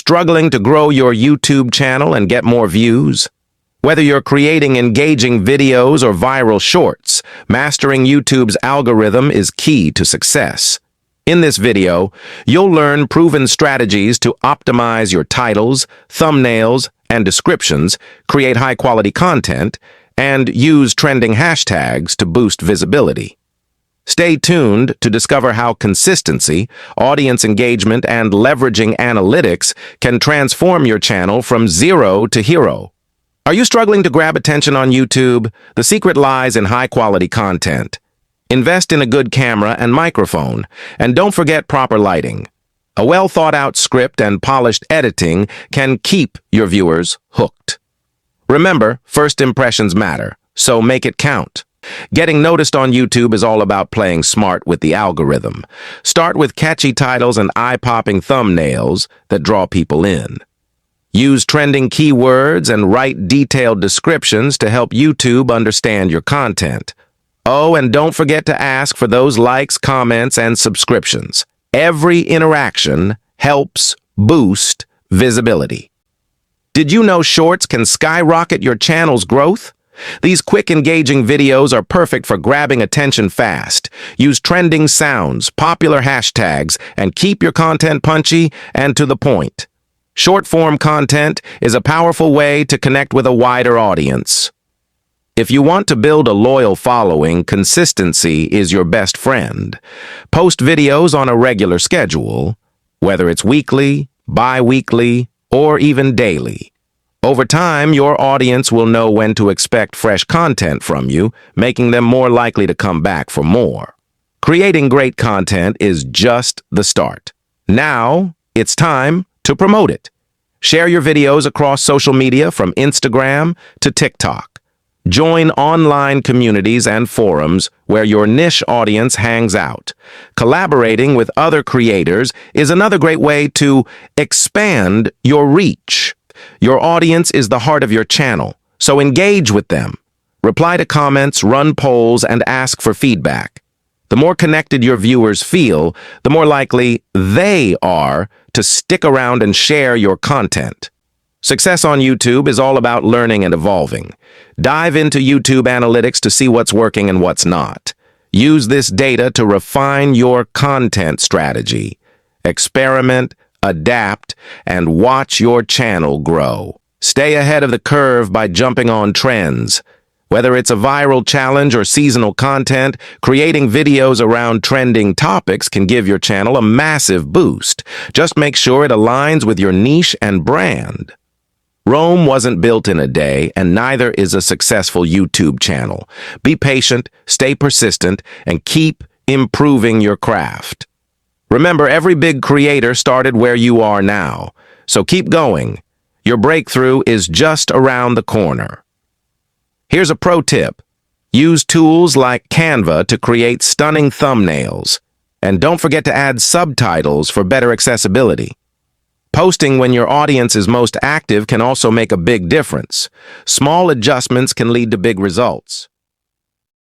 Struggling to grow your YouTube channel and get more views? Whether you're creating engaging videos or viral shorts, mastering YouTube's algorithm is key to success. In this video, you'll learn proven strategies to optimize your titles, thumbnails, and descriptions, create high-quality content, and use trending hashtags to boost visibility. Stay tuned to discover how consistency, audience engagement, and leveraging analytics can transform your channel from zero to hero. Are you struggling to grab attention on YouTube? The secret lies in high-quality content. Invest in a good camera and microphone, and don't forget proper lighting. A well-thought-out script and polished editing can keep your viewers hooked. Remember, first impressions matter, so make it count. Getting noticed on YouTube is all about playing smart with the algorithm. Start with catchy titles and eye-popping thumbnails that draw people in. Use trending keywords and write detailed descriptions to help YouTube understand your content. Oh, and don't forget to ask for those likes, comments, and subscriptions. Every interaction helps boost visibility. Did you know Shorts can skyrocket your channel's growth? These quick, engaging videos are perfect for grabbing attention fast. Use trending sounds, popular hashtags, and keep your content punchy and to the point. Short-form content is a powerful way to connect with a wider audience. If you want to build a loyal following, consistency is your best friend. Post videos on a regular schedule, whether it's weekly, bi-weekly, or even daily. Over time, your audience will know when to expect fresh content from you, making them more likely to come back for more. Creating great content is just the start. Now, it's time to promote it. Share your videos across social media from Instagram to TikTok. Join online communities and forums where your niche audience hangs out. Collaborating with other creators is another great way to expand your reach. Your audience is the heart of your channel, so engage with them. Reply to comments, run polls, and ask for feedback. The more connected your viewers feel, the more likely they are to stick around and share your content. Success on YouTube is all about learning and evolving. Dive into YouTube analytics to see what's working and what's not. Use this data to refine your content strategy. Experiment, adapt, and watch your channel grow. Stay ahead of the curve by jumping on trends. Whether it's a viral challenge or seasonal content, creating videos around trending topics can give your channel a massive boost. Just make sure it aligns with your niche and brand. Rome wasn't built in a day, and neither is a successful YouTube channel. Be patient, stay persistent, and keep improving your craft. Remember, every big creator started where you are now, so keep going. Your breakthrough is just around the corner. Here's a pro tip. Use tools like Canva to create stunning thumbnails. And don't forget to add subtitles for better accessibility. Posting when your audience is most active can also make a big difference. Small adjustments can lead to big results.